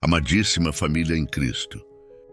Amadíssima família em Cristo,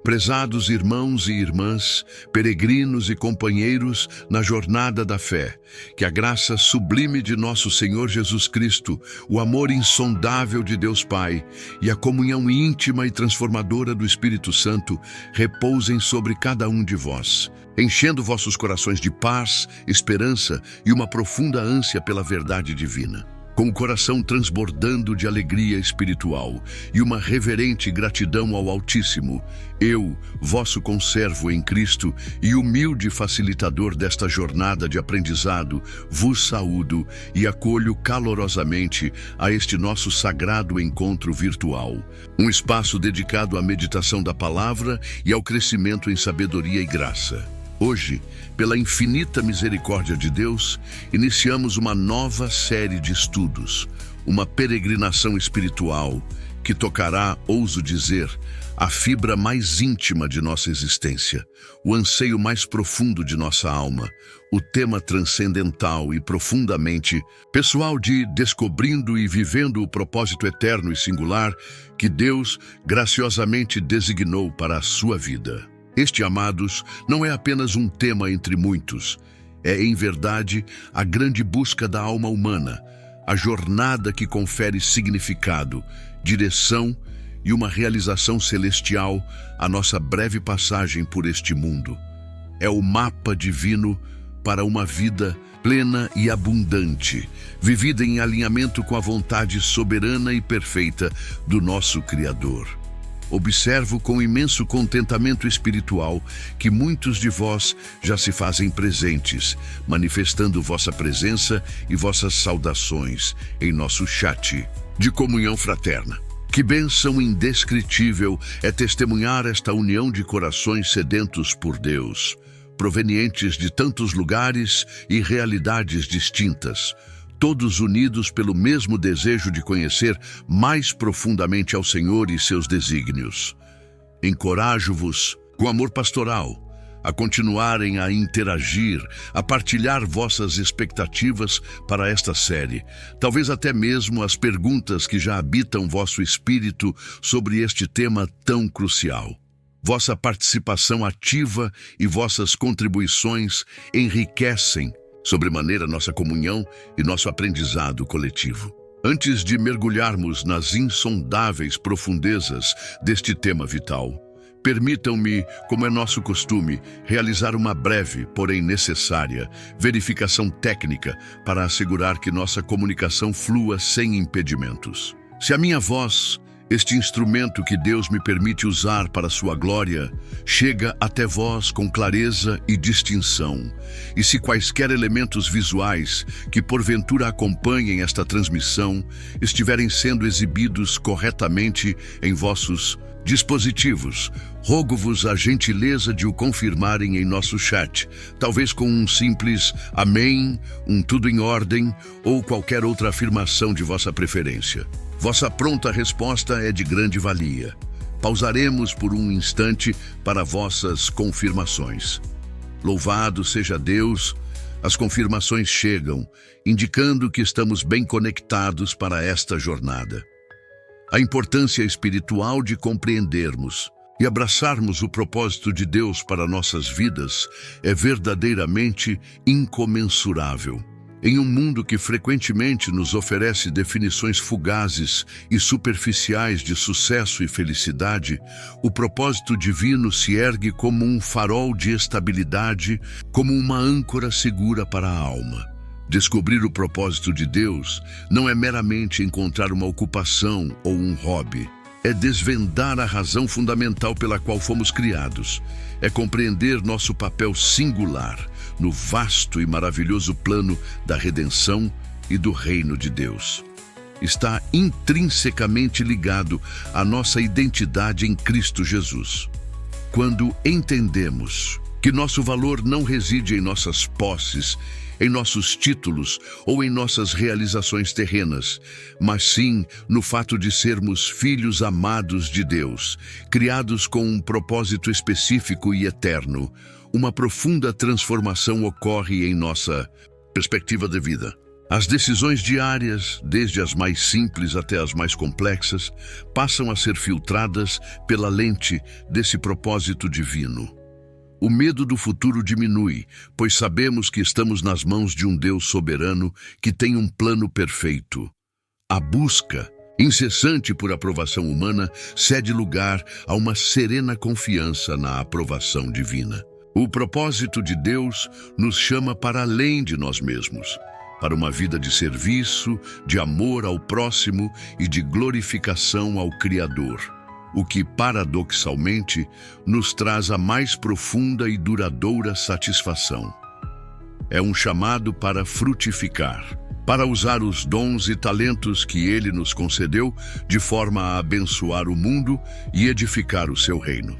prezados irmãos e irmãs, peregrinos e companheiros na jornada da fé, que a graça sublime de nosso Senhor Jesus Cristo, o amor insondável de Deus Pai e a comunhão íntima e transformadora do Espírito Santo repousem sobre cada um de vós, enchendo vossos corações de paz, esperança e uma profunda ânsia pela verdade divina. Com o coração transbordando de alegria espiritual e uma reverente gratidão ao Altíssimo, eu, vosso conservo em Cristo e humilde facilitador desta jornada de aprendizado, vos saúdo e acolho calorosamente a este nosso sagrado encontro virtual, um espaço dedicado à meditação da palavra e ao crescimento em sabedoria e graça. Hoje, pela infinita misericórdia de Deus, iniciamos uma nova série de estudos, uma peregrinação espiritual que tocará, ouso dizer, a fibra mais íntima de nossa existência, o anseio mais profundo de nossa alma, o tema transcendental e profundamente pessoal de descobrindo e vivendo o propósito eterno e singular que Deus graciosamente designou para a sua vida. Este, amados, não é apenas um tema entre muitos. É, em verdade, a grande busca da alma humana, a jornada que confere significado, direção e uma realização celestial à nossa breve passagem por este mundo. É o mapa divino para uma vida plena e abundante, vivida em alinhamento com a vontade soberana e perfeita do nosso Criador. Observo com imenso contentamento espiritual que muitos de vós já se fazem presentes, manifestando vossa presença e vossas saudações em nosso chat de comunhão fraterna. Que bênção indescritível é testemunhar esta união de corações sedentos por Deus, provenientes de tantos lugares e realidades distintas, todos unidos pelo mesmo desejo de conhecer mais profundamente ao Senhor e seus desígnios. Encorajo-vos, com amor pastoral, a continuarem a interagir, a partilhar vossas expectativas para esta série, talvez até mesmo as perguntas que já habitam vosso espírito sobre este tema tão crucial. Vossa participação ativa e vossas contribuições enriquecem sobremaneira nossa comunhão e nosso aprendizado coletivo. Antes de mergulharmos nas insondáveis profundezas deste tema vital, permitam-me, como é nosso costume, realizar uma breve, porém necessária, verificação técnica para assegurar que nossa comunicação flua sem impedimentos. Se a minha voz, este instrumento que Deus me permite usar para sua glória, chega até vós com clareza e distinção, e se quaisquer elementos visuais que porventura acompanhem esta transmissão estiverem sendo exibidos corretamente em vossos dispositivos, rogo-vos a gentileza de o confirmarem em nosso chat, talvez com um simples amém, um tudo em ordem ou qualquer outra afirmação de vossa preferência. Vossa pronta resposta é de grande valia. Pausaremos por um instante para vossas confirmações. Louvado seja Deus, as confirmações chegam, indicando que estamos bem conectados para esta jornada. A importância espiritual de compreendermos e abraçarmos o propósito de Deus para nossas vidas é verdadeiramente incomensurável. Em um mundo que frequentemente nos oferece definições fugazes e superficiais de sucesso e felicidade, o propósito divino se ergue como um farol de estabilidade, como uma âncora segura para a alma. Descobrir o propósito de Deus não é meramente encontrar uma ocupação ou um hobby. É desvendar a razão fundamental pela qual fomos criados. É compreender nosso papel singular no vasto e maravilhoso plano da redenção e do reino de Deus. Está intrinsecamente ligado à nossa identidade em Cristo Jesus. Quando entendemos que nosso valor não reside em nossas posses, em nossos títulos ou em nossas realizações terrenas, mas sim no fato de sermos filhos amados de Deus, criados com um propósito específico e eterno, uma profunda transformação ocorre em nossa perspectiva de vida. As decisões diárias, desde as mais simples até as mais complexas, passam a ser filtradas pela lente desse propósito divino. O medo do futuro diminui, pois sabemos que estamos nas mãos de um Deus soberano que tem um plano perfeito. A busca incessante por aprovação humana cede lugar a uma serena confiança na aprovação divina. O propósito de Deus nos chama para além de nós mesmos, para uma vida de serviço, de amor ao próximo e de glorificação ao Criador, o que, paradoxalmente, nos traz a mais profunda e duradoura satisfação. É um chamado para frutificar, para usar os dons e talentos que Ele nos concedeu de forma a abençoar o mundo e edificar o seu reino.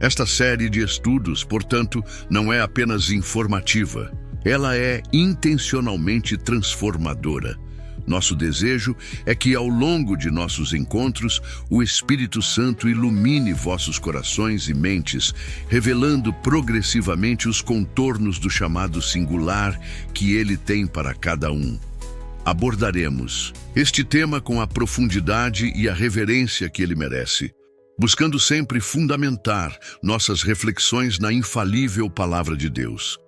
Esta série de estudos, portanto, não é apenas informativa, ela é intencionalmente transformadora. Nosso desejo é que, ao longo de nossos encontros, o Espírito Santo ilumine vossos corações e mentes, revelando progressivamente os contornos do chamado singular que Ele tem para cada um. Abordaremos este tema com a profundidade e a reverência que ele merece, buscando sempre fundamentar nossas reflexões na infalível Palavra de Deus.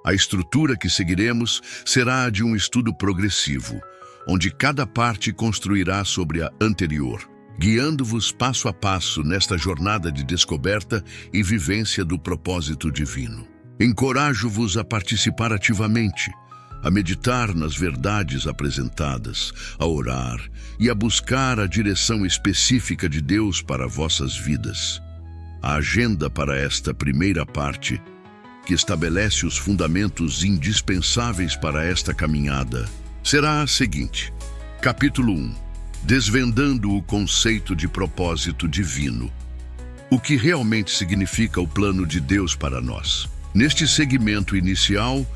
A estrutura que seguiremos será a de um estudo progressivo, onde cada parte construirá sobre a anterior, guiando-vos passo a passo nesta jornada de descoberta e vivência do propósito divino. Encorajo-vos a participar ativamente, a meditar nas verdades apresentadas, a orar e a buscar a direção específica de Deus para vossas vidas. A agenda para esta primeira parte, que estabelece os fundamentos indispensáveis para esta caminhada, será a seguinte: Capítulo 1. Desvendando o conceito de propósito divino. O que realmente significa o plano de Deus para nós? Neste segmento inicial,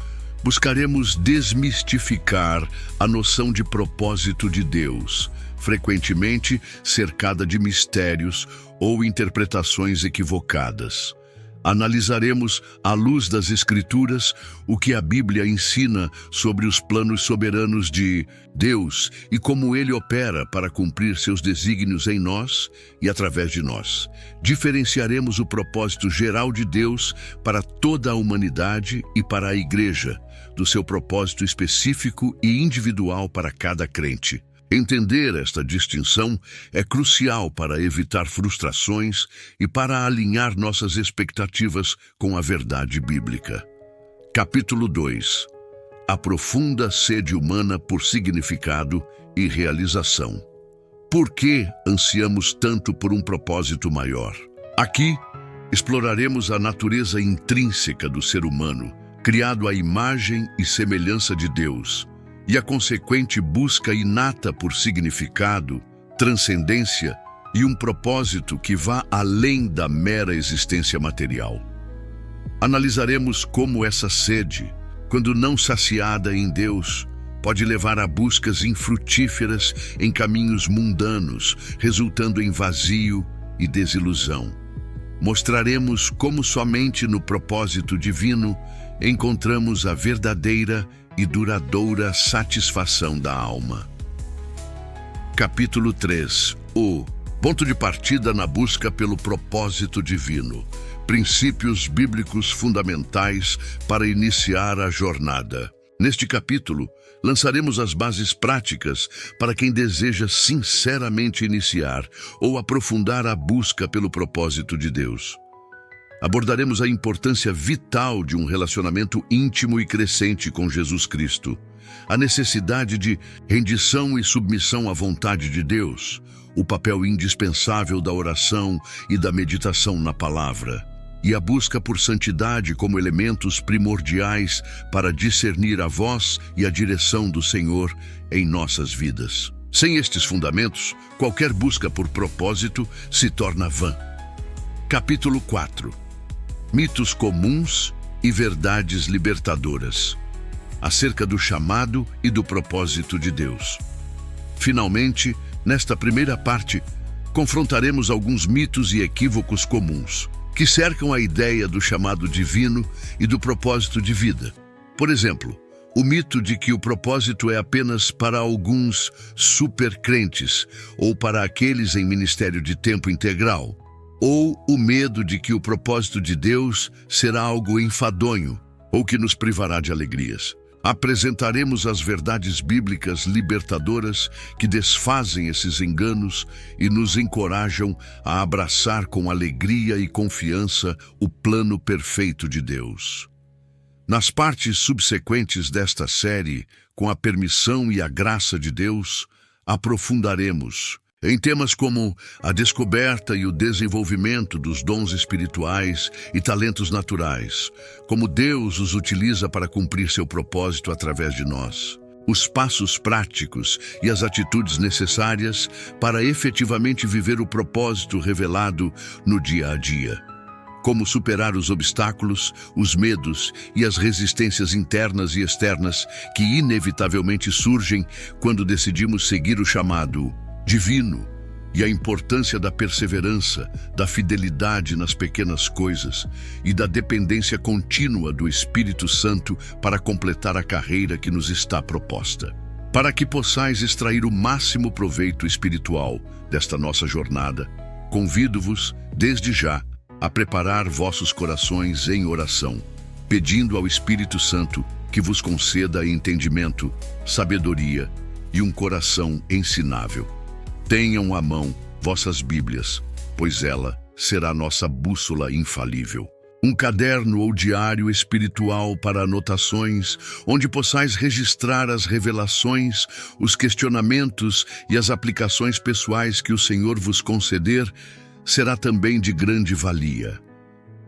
buscaremos desmistificar a noção de propósito de Deus, frequentemente cercada de mistérios ou interpretações equivocadas. Analisaremos, à luz das Escrituras, o que a Bíblia ensina sobre os planos soberanos de Deus e como Ele opera para cumprir seus desígnios em nós e através de nós. Diferenciaremos o propósito geral de Deus para toda a humanidade e para a Igreja, do seu propósito específico e individual para cada crente. Entender esta distinção é crucial para evitar frustrações e para alinhar nossas expectativas com a verdade bíblica. Capítulo 2. A profunda sede humana por significado e realização. Por que ansiamos tanto por um propósito maior? Aqui, exploraremos a natureza intrínseca do ser humano, criado à imagem e semelhança de Deus, e a consequente busca inata por significado, transcendência e um propósito que vá além da mera existência material. Analisaremos como essa sede, quando não saciada em Deus, pode levar a buscas infrutíferas em caminhos mundanos, resultando em vazio e desilusão. Mostraremos como somente no propósito divino encontramos a verdadeira e duradoura satisfação da alma. Capítulo 3. O ponto de partida na busca pelo propósito divino. Princípios bíblicos fundamentais para iniciar a jornada. Neste capítulo, lançaremos as bases práticas para quem deseja sinceramente iniciar ou aprofundar a busca pelo propósito de Deus. Abordaremos a importância vital de um relacionamento íntimo e crescente com Jesus Cristo, a necessidade de rendição e submissão à vontade de Deus, o papel indispensável da oração e da meditação na palavra, e a busca por santidade como elementos primordiais para discernir a voz e a direção do Senhor em nossas vidas. Sem estes fundamentos, qualquer busca por propósito se torna vã. Capítulo 4. Mitos comuns e verdades libertadoras, acerca do chamado e do propósito de Deus. Finalmente, nesta primeira parte, confrontaremos alguns mitos e equívocos comuns, que cercam a ideia do chamado divino e do propósito de vida. Por exemplo, O mito de que o propósito é apenas para alguns supercrentes ou para aqueles em ministério de tempo integral. Ou o medo de que o propósito de Deus será algo enfadonho ou que nos privará de alegrias. Apresentaremos as verdades bíblicas libertadoras que desfazem esses enganos e nos encorajam a abraçar com alegria e confiança o plano perfeito de Deus. Nas partes subsequentes desta série, com a permissão e a graça de Deus, aprofundaremos em temas como a descoberta e o desenvolvimento dos dons espirituais e talentos naturais, como Deus os utiliza para cumprir seu propósito através de nós, os passos práticos e as atitudes necessárias para efetivamente viver o propósito revelado no dia a dia, como superar os obstáculos, os medos e as resistências internas e externas que inevitavelmente surgem quando decidimos seguir o chamado divino, e a importância da perseverança, da fidelidade nas pequenas coisas e da dependência contínua do Espírito Santo para completar a carreira que nos está proposta. Para que possais extrair o máximo proveito espiritual desta nossa jornada, convido-vos, desde já, a preparar vossos corações em oração, pedindo ao Espírito Santo que vos conceda entendimento, sabedoria e um coração ensinável. Tenham à mão vossas Bíblias, pois ela será nossa bússola infalível. Um caderno ou diário espiritual para anotações, onde possais registrar as revelações, os questionamentos e as aplicações pessoais que o Senhor vos conceder, será também de grande valia.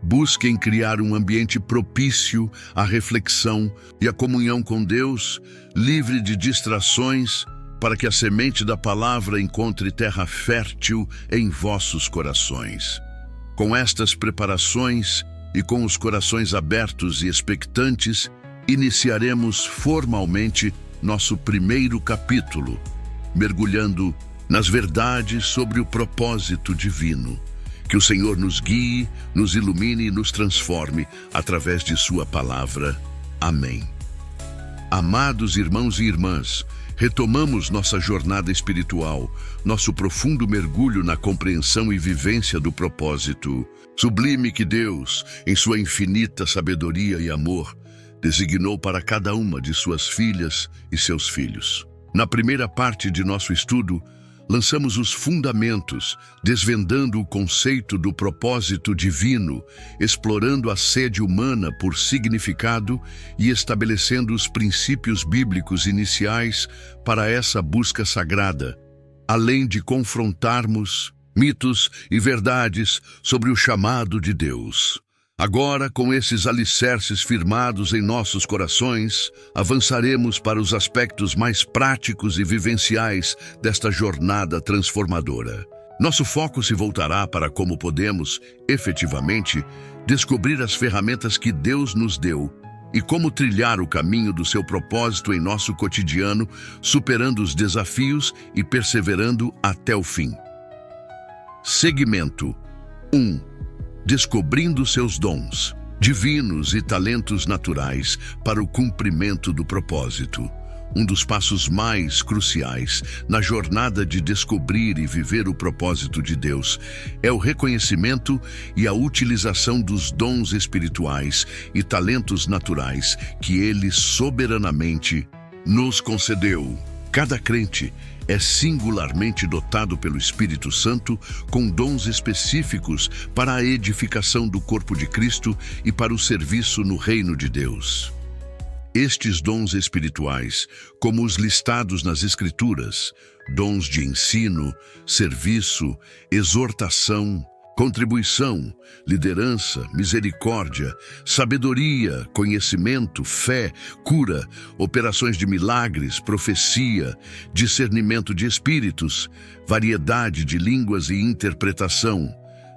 Busquem criar um ambiente propício à reflexão e à comunhão com Deus, livre de distrações, para que a semente da palavra encontre terra fértil em vossos corações. Com estas preparações e com os corações abertos e expectantes, iniciaremos formalmente nosso primeiro capítulo, mergulhando nas verdades sobre o propósito divino. Que o Senhor nos guie, nos ilumine e nos transforme através de sua palavra. Amém. Amados irmãos e irmãs, retomamos nossa jornada espiritual, nosso profundo mergulho na compreensão e vivência do propósito sublime que Deus, em sua infinita sabedoria e amor, designou para cada uma de suas filhas e seus filhos. Na primeira parte de nosso estudo, lançamos os fundamentos, desvendando o conceito do propósito divino, explorando a sede humana por significado e estabelecendo os princípios bíblicos iniciais para essa busca sagrada, além de confrontarmos mitos e verdades sobre o chamado de Deus. Agora, com esses alicerces firmados em nossos corações, avançaremos para os aspectos mais práticos e vivenciais desta jornada transformadora. Nosso foco se voltará para como podemos, efetivamente, descobrir as ferramentas que Deus nos deu e como trilhar o caminho do seu propósito em nosso cotidiano, superando os desafios e perseverando até o fim. Segmento 1. Descobrindo seus dons divinos e talentos naturais para o cumprimento do propósito. Um dos passos mais cruciais na jornada de descobrir e viver o propósito de Deus é o reconhecimento e a utilização dos dons espirituais e talentos naturais que Ele soberanamente nos concedeu. Cada crente é singularmente dotado pelo Espírito Santo com dons específicos para a edificação do corpo de Cristo e para o serviço no reino de Deus. Estes dons espirituais, como os listados nas Escrituras, dons de ensino, serviço, exortação, contribuição, liderança, misericórdia, sabedoria, conhecimento, fé, cura, operações de milagres, profecia, discernimento de espíritos, variedade de línguas e interpretação,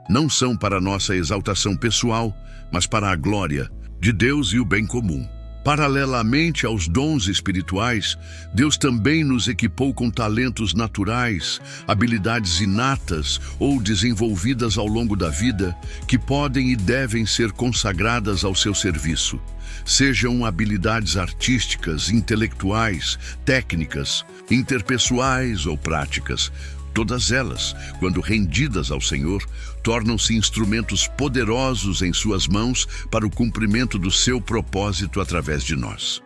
não são para nossa exaltação pessoal, mas para a glória de Deus e o bem comum. Paralelamente aos dons espirituais, Deus também nos equipou com talentos naturais, habilidades inatas ou desenvolvidas ao longo da vida, que podem e devem ser consagradas ao seu serviço. Sejam habilidades artísticas, intelectuais, técnicas, interpessoais ou práticas. Todas elas, quando rendidas ao Senhor, tornam-se instrumentos poderosos em suas mãos para o cumprimento do seu propósito através de nós.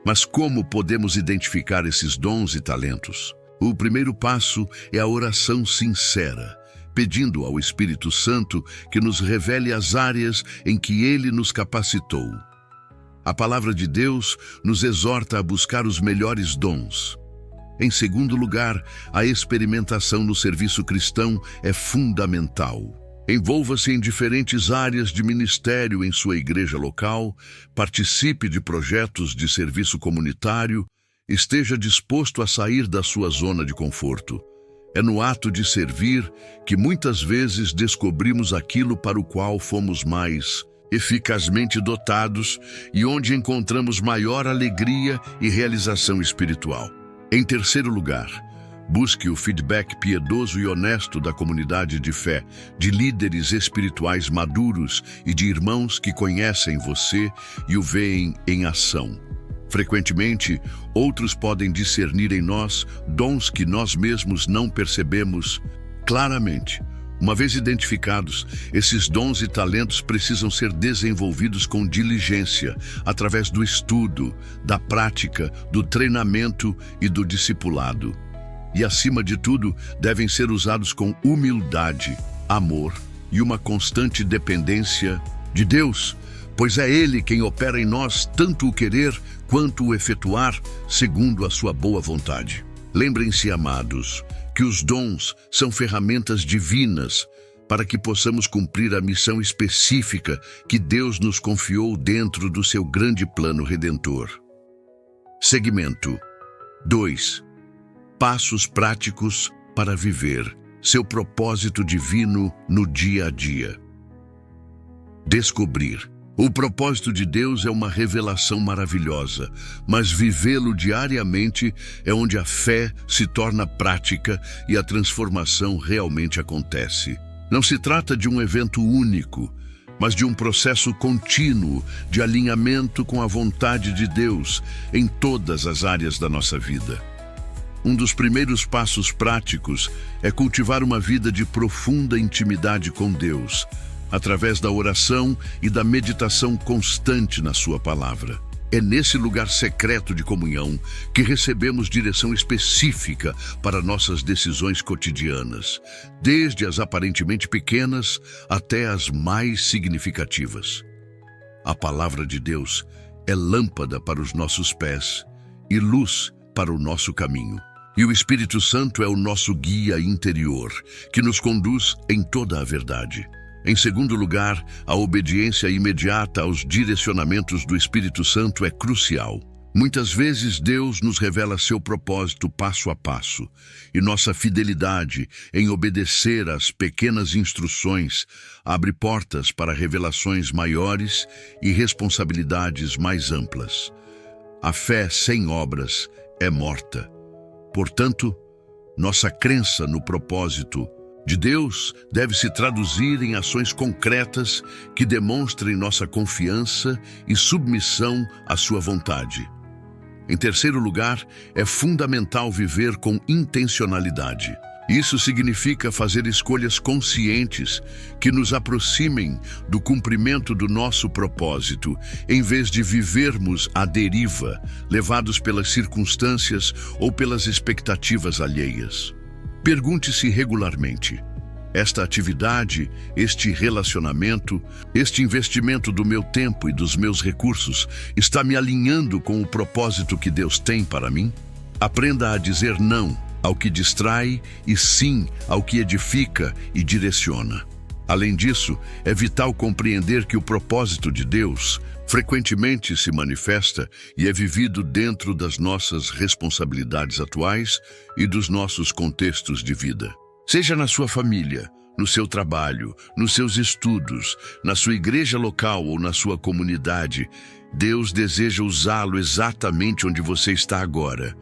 Mas como podemos identificar esses dons e talentos? O primeiro passo é a oração sincera, pedindo ao Espírito Santo que nos revele as áreas em que Ele nos capacitou. A palavra de Deus nos exorta a buscar os melhores dons. Em segundo lugar, a experimentação no serviço cristão é fundamental. Envolva-se em diferentes áreas de ministério em sua igreja local, participe de projetos de serviço comunitário, esteja disposto a sair da sua zona de conforto. É no ato de servir que muitas vezes descobrimos aquilo para o qual fomos mais eficazmente dotados e onde encontramos maior alegria e realização espiritual. Em terceiro lugar, busque o feedback piedoso e honesto da comunidade de fé, de líderes espirituais maduros e de irmãos que conhecem você e o veem em ação. Frequentemente, outros podem discernir em nós dons que nós mesmos não percebemos claramente. Uma vez identificados, esses dons e talentos precisam ser desenvolvidos com diligência, através do estudo, da prática, do treinamento e do discipulado. E, acima de tudo, devem ser usados com humildade, amor e uma constante dependência de Deus, pois é Ele quem opera em nós tanto o querer quanto o efetuar, segundo a sua boa vontade. Lembrem-se, amados, que os dons são ferramentas divinas para que possamos cumprir a missão específica que Deus nos confiou dentro do seu grande plano redentor. Segmento 2. Passos práticos para viver seu propósito divino no dia a dia. Descobrir. O propósito de Deus é uma revelação maravilhosa, mas vivê-lo diariamente é onde a fé se torna prática e a transformação realmente acontece. Não se trata de um evento único, mas de um processo contínuo de alinhamento com a vontade de Deus em todas as áreas da nossa vida. Um dos primeiros passos práticos é cultivar uma vida de profunda intimidade com Deus, através da oração e da meditação constante na sua palavra. É nesse lugar secreto de comunhão que recebemos direção específica para nossas decisões cotidianas, desde as aparentemente pequenas até as mais significativas. A palavra de Deus é lâmpada para os nossos pés e luz para o nosso caminho. E o Espírito Santo é o nosso guia interior, que nos conduz em toda a verdade. Em segundo lugar, a obediência imediata aos direcionamentos do Espírito Santo é crucial. Muitas vezes Deus nos revela seu propósito passo a passo, e nossa fidelidade em obedecer às pequenas instruções abre portas para revelações maiores e responsabilidades mais amplas. A fé sem obras é morta. Portanto, nossa crença no propósito de Deus deve se traduzir em ações concretas que demonstrem nossa confiança e submissão à sua vontade. Em terceiro lugar, é fundamental viver com intencionalidade. Isso significa fazer escolhas conscientes que nos aproximem do cumprimento do nosso propósito, em vez de vivermos à deriva, levados pelas circunstâncias ou pelas expectativas alheias. Pergunte-se regularmente: esta atividade, este relacionamento, este investimento do meu tempo e dos meus recursos está me alinhando com o propósito que Deus tem para mim? Aprenda a dizer não ao que distrai e sim ao que edifica e direciona. Além disso, é vital compreender que o propósito de Deus frequentemente se manifesta e é vivido dentro das nossas responsabilidades atuais e dos nossos contextos de vida. Seja na sua família, no seu trabalho, nos seus estudos, na sua igreja local ou na sua comunidade, Deus deseja usá-lo exatamente onde você está agora.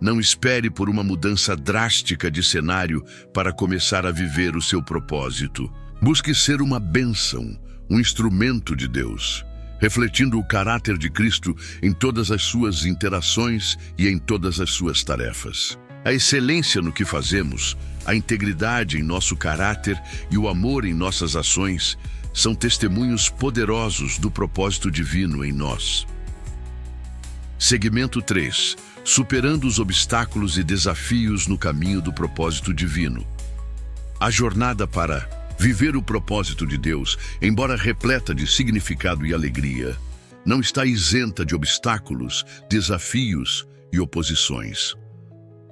Não espere por uma mudança drástica de cenário para começar a viver o seu propósito. Busque ser uma bênção, um instrumento de Deus, refletindo o caráter de Cristo em todas as suas interações e em todas as suas tarefas. A excelência no que fazemos, a integridade em nosso caráter e o amor em nossas ações são testemunhos poderosos do propósito divino em nós. Segmento 3. Superando os obstáculos e desafios no caminho do propósito divino. A jornada para viver o propósito de Deus, embora repleta de significado e alegria, não está isenta de obstáculos, desafios e oposições.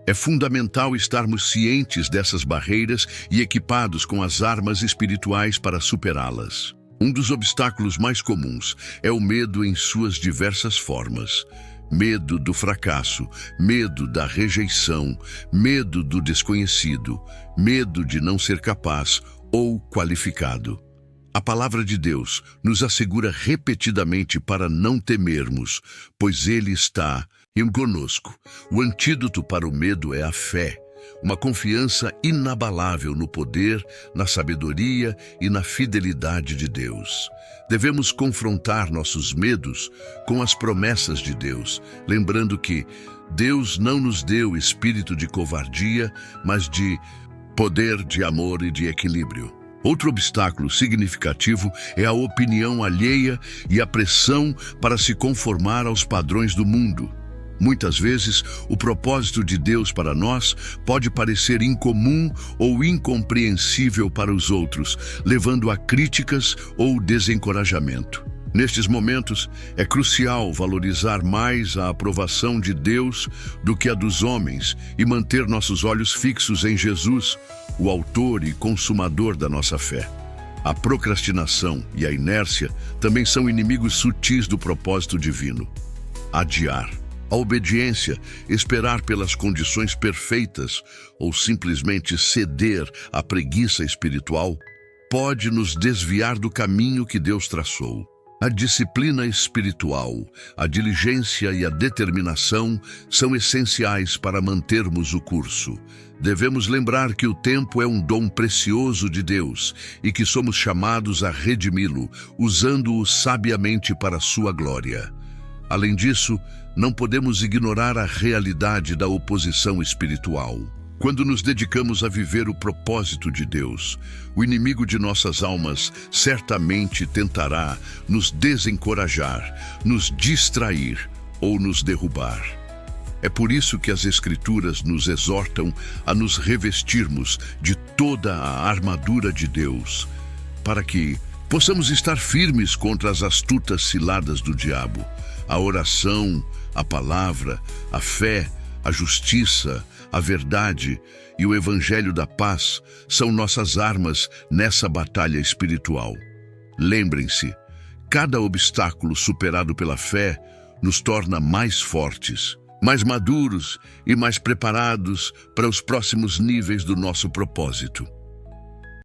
É fundamental estarmos cientes dessas barreiras e equipados com as armas espirituais para superá-las. Um dos obstáculos mais comuns é o medo em suas diversas formas. Medo do fracasso, medo da rejeição, medo do desconhecido, medo de não ser capaz ou qualificado. A palavra de Deus nos assegura repetidamente para não temermos, pois Ele está conosco. O antídoto para o medo é a fé, uma confiança inabalável no poder, na sabedoria e na fidelidade de Deus. Devemos confrontar nossos medos com as promessas de Deus, lembrando que Deus não nos deu espírito de covardia, mas de poder, de amor e de equilíbrio. Outro obstáculo significativo é a opinião alheia e a pressão para se conformar aos padrões do mundo. Muitas vezes, o propósito de Deus para nós pode parecer incomum ou incompreensível para os outros, levando a críticas ou desencorajamento. Nestes momentos, é crucial valorizar mais a aprovação de Deus do que a dos homens e manter nossos olhos fixos em Jesus, o autor e consumador da nossa fé. A procrastinação e a inércia também são inimigos sutis do propósito divino. Adiar. A obediência, esperar pelas condições perfeitas ou simplesmente ceder à preguiça espiritual, pode nos desviar do caminho que Deus traçou. A disciplina espiritual, a diligência e a determinação são essenciais para mantermos o curso. Devemos lembrar que o tempo é um dom precioso de Deus e que somos chamados a redimi-lo, usando-o sabiamente para a sua glória. Além disso, não podemos ignorar a realidade da oposição espiritual. Quando nos dedicamos a viver o propósito de Deus, o inimigo de nossas almas certamente tentará nos desencorajar, nos distrair ou nos derrubar. É por isso que as Escrituras nos exortam a nos revestirmos de toda a armadura de Deus, para que possamos estar firmes contra as astutas ciladas do diabo. A oração, a palavra, a fé, a justiça, a verdade e o evangelho da paz são nossas armas nessa batalha espiritual. Lembrem-se, cada obstáculo superado pela fé nos torna mais fortes, mais maduros e mais preparados para os próximos níveis do nosso propósito.